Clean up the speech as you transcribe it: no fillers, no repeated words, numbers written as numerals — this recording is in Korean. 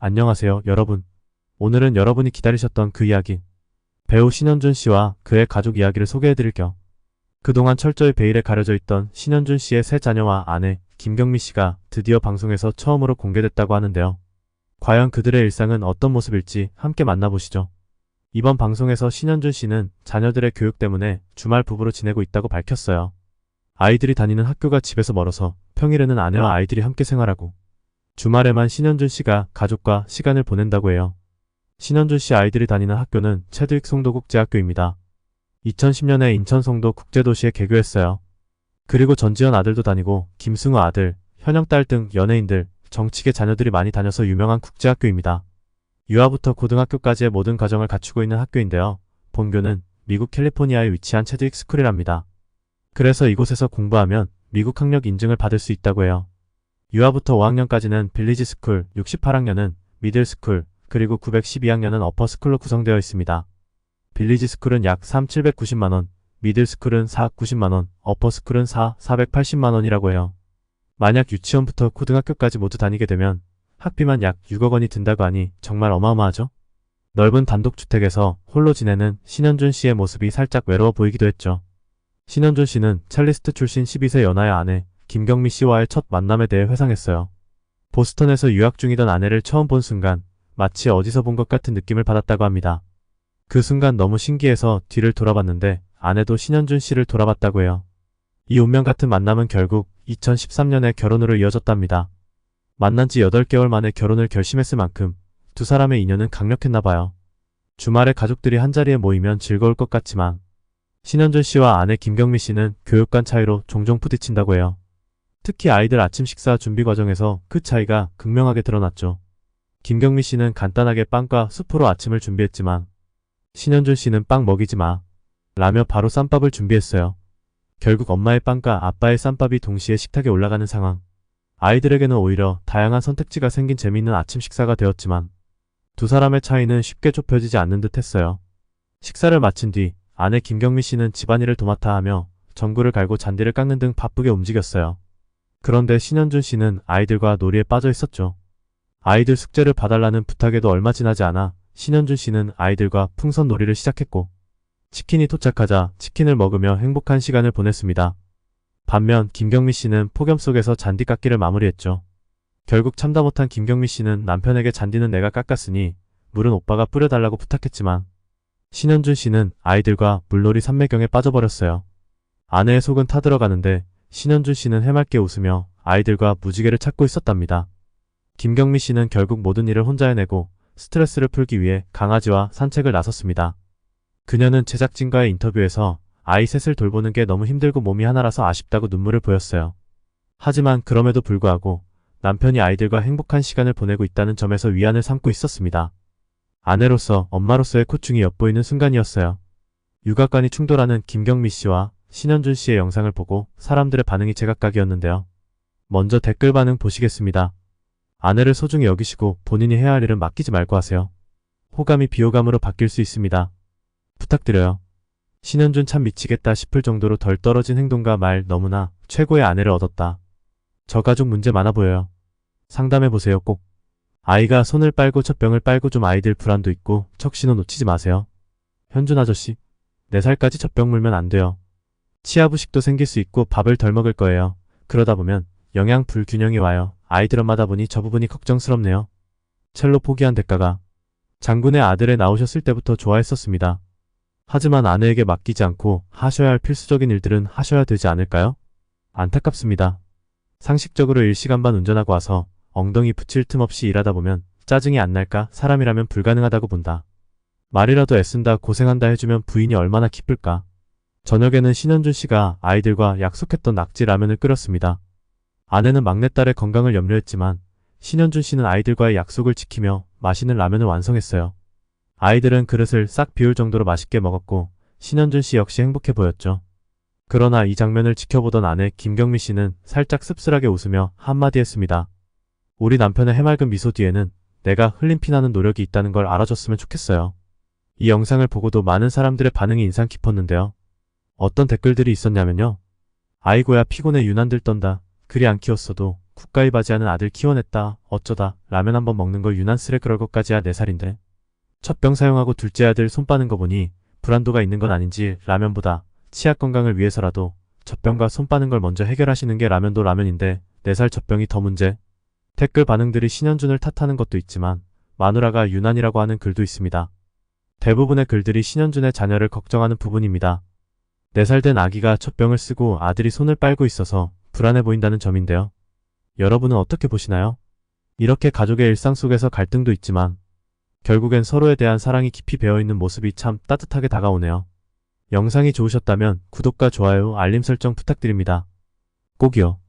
안녕하세요, 여러분. 오늘은 여러분이 기다리셨던 그 이야기, 배우 신현준 씨와 그의 가족 이야기를 소개해드릴 겸 그동안 철저히 베일에 가려져 있던 신현준 씨의 세 자녀와 아내 김경미 씨가 드디어 방송에서 처음으로 공개됐다고 하는데요. 과연 그들의 일상은 어떤 모습일지 함께 만나보시죠. 이번 방송에서 신현준 씨는 자녀들의 교육 때문에 주말 부부로 지내고 있다고 밝혔어요. 아이들이 다니는 학교가 집에서 멀어서 평일에는 아내와 아이들이 함께 생활하고 주말에만 신현준 씨가 가족과 시간을 보낸다고 해요. 신현준 씨 아이들이 다니는 학교는 체드윅 송도국제학교입니다. 2010년에 인천 송도 국제도시에 개교했어요. 그리고 전지현 아들도 다니고 김승우 아들, 현영 딸 등 연예인들, 정치계 자녀들이 많이 다녀서 유명한 국제학교입니다. 유아부터 고등학교까지의 모든 과정을 갖추고 있는 학교인데요. 본교는 미국 캘리포니아에 위치한 체드윅 스쿨이랍니다. 그래서 이곳에서 공부하면 미국 학력 인증을 받을 수 있다고 해요. 유아부터 5학년까지는 빌리지 스쿨, 68학년은 미들 스쿨, 그리고 912학년은 어퍼 스쿨로 구성되어 있습니다. 빌리지 스쿨은 약 3,790만원, 미들 스쿨은 4,90만원, 어퍼 스쿨은 4,480만원이라고 해요. 만약 유치원부터 고등학교까지 모두 다니게 되면 학비만 약 6억 원이 든다고 하니 정말 어마어마하죠? 넓은 단독주택에서 홀로 지내는 신현준 씨의 모습이 살짝 외로워 보이기도 했죠. 신현준 씨는 첼리스트 출신 12세 연하의 아내 김경미 씨와의 첫 만남에 대해 회상했어요. 보스턴에서 유학 중이던 아내를 처음 본 순간 마치 어디서 본 것 같은 느낌을 받았다고 합니다. 그 순간 너무 신기해서 뒤를 돌아봤는데 아내도 신현준 씨를 돌아봤다고 해요. 이 운명 같은 만남은 결국 2013년에 결혼으로 이어졌답니다. 만난 지 8개월 만에 결혼을 결심했을 만큼 두 사람의 인연은 강력했나 봐요. 주말에 가족들이 한자리에 모이면 즐거울 것 같지만 신현준 씨와 아내 김경미 씨는 교육관 차이로 종종 부딪힌다고 해요. 특히 아이들 아침 식사 준비 과정에서 그 차이가 극명하게 드러났죠. 김경미 씨는 간단하게 빵과 수프로 아침을 준비했지만 신현준 씨는 빵 먹이지 마 라며 바로 쌈밥을 준비했어요. 결국 엄마의 빵과 아빠의 쌈밥이 동시에 식탁에 올라가는 상황. 아이들에게는 오히려 다양한 선택지가 생긴 재미있는 아침 식사가 되었지만 두 사람의 차이는 쉽게 좁혀지지 않는 듯 했어요. 식사를 마친 뒤 아내 김경미 씨는 집안일을 도맡아 하며 전구를 갈고 잔디를 깎는 등 바쁘게 움직였어요. 그런데 신현준 씨는 아이들과 놀이에 빠져 있었죠. 아이들 숙제를 봐달라는 부탁에도 얼마 지나지 않아 신현준 씨는 아이들과 풍선 놀이를 시작했고 치킨이 도착하자 치킨을 먹으며 행복한 시간을 보냈습니다. 반면 김경미 씨는 폭염 속에서 잔디 깎기를 마무리했죠. 결국 참다 못한 김경미 씨는 남편에게 잔디는 내가 깎았으니 물은 오빠가 뿌려달라고 부탁했지만 신현준 씨는 아이들과 물놀이 삼매경에 빠져버렸어요. 아내의 속은 타들어가는데 신현준 씨는 해맑게 웃으며 아이들과 무지개를 찾고 있었답니다. 김경미 씨는 결국 모든 일을 혼자 해내고 스트레스를 풀기 위해 강아지와 산책을 나섰습니다. 그녀는 제작진과의 인터뷰에서 아이 셋을 돌보는 게 너무 힘들고 몸이 하나라서 아쉽다고 눈물을 보였어요. 하지만 그럼에도 불구하고 남편이 아이들과 행복한 시간을 보내고 있다는 점에서 위안을 삼고 있었습니다. 아내로서 엄마로서의 고충이 엿보이는 순간이었어요. 육아관이 충돌하는 김경미 씨와 신현준 씨의 영상을 보고 사람들의 반응이 제각각이었는데요. 먼저 댓글 반응 보시겠습니다. 아내를 소중히 여기시고 본인이 해야 할 일은 맡기지 말고 하세요. 호감이 비호감으로 바뀔 수 있습니다. 부탁드려요. 신현준 참 미치겠다 싶을 정도로 덜 떨어진 행동과 말 너무나 최고의 아내를 얻었다. 저 가족 문제 많아 보여요. 상담해보세요 꼭. 아이가 손을 빨고 젖병을 빨고 좀 아이들 불안도 있고 척신호 놓치지 마세요. 현준 아저씨, 4살까지 젖병 물면 안 돼요. 치아부식도 생길 수 있고 밥을 덜 먹을 거예요. 그러다 보면 영양 불균형이 와요. 아이들 엄마다 보니 저 부분이 걱정스럽네요. 첼로 포기한 대가가 장군의 아들에 나오셨을 때부터 좋아했었습니다. 하지만 아내에게 맡기지 않고 하셔야 할 필수적인 일들은 하셔야 되지 않을까요? 안타깝습니다. 상식적으로 1시간 반 운전하고 와서 엉덩이 붙일 틈 없이 일하다 보면 짜증이 안 날까? 사람이라면 불가능하다고 본다. 말이라도 애쓴다 고생한다 해주면 부인이 얼마나 기쁠까? 저녁에는 신현준 씨가 아이들과 약속했던 낙지 라면을 끓였습니다. 아내는 막내딸의 건강을 염려했지만 신현준 씨는 아이들과의 약속을 지키며 맛있는 라면을 완성했어요. 아이들은 그릇을 싹 비울 정도로 맛있게 먹었고 신현준 씨 역시 행복해 보였죠. 그러나 이 장면을 지켜보던 아내 김경미 씨는 살짝 씁쓸하게 웃으며 한마디 했습니다. 우리 남편의 해맑은 미소 뒤에는 내가 흘린 피나는 노력이 있다는 걸 알아줬으면 좋겠어요. 이 영상을 보고도 많은 사람들의 반응이 인상 깊었는데요. 어떤 댓글들이 있었냐면요. 아이고야 피곤해 유난들 떤다. 그리 안 키웠어도 국가에 바지하는 아들 키워냈다. 어쩌다 라면 한번 먹는 걸 유난스레 그럴 것까지야 4살인데. 첫 병 사용하고 둘째 아들 손 빠는 거 보니 불안도가 있는 건 아닌지 라면보다 치아 건강을 위해서라도 젖병과 손 빠는 걸 먼저 해결하시는 게 라면도 라면인데 4살 젖병이 더 문제. 댓글 반응들이 신현준을 탓하는 것도 있지만 마누라가 유난이라고 하는 글도 있습니다. 대부분의 글들이 신현준의 자녀를 걱정하는 부분입니다. 4살 된 아기가 젖병을 쓰고 아들이 손을 빨고 있어서 불안해 보인다는 점인데요. 여러분은 어떻게 보시나요? 이렇게 가족의 일상 속에서 갈등도 있지만 결국엔 서로에 대한 사랑이 깊이 배어있는 모습이 참 따뜻하게 다가오네요. 영상이 좋으셨다면 구독과 좋아요, 알림 설정 부탁드립니다. 꼭이요.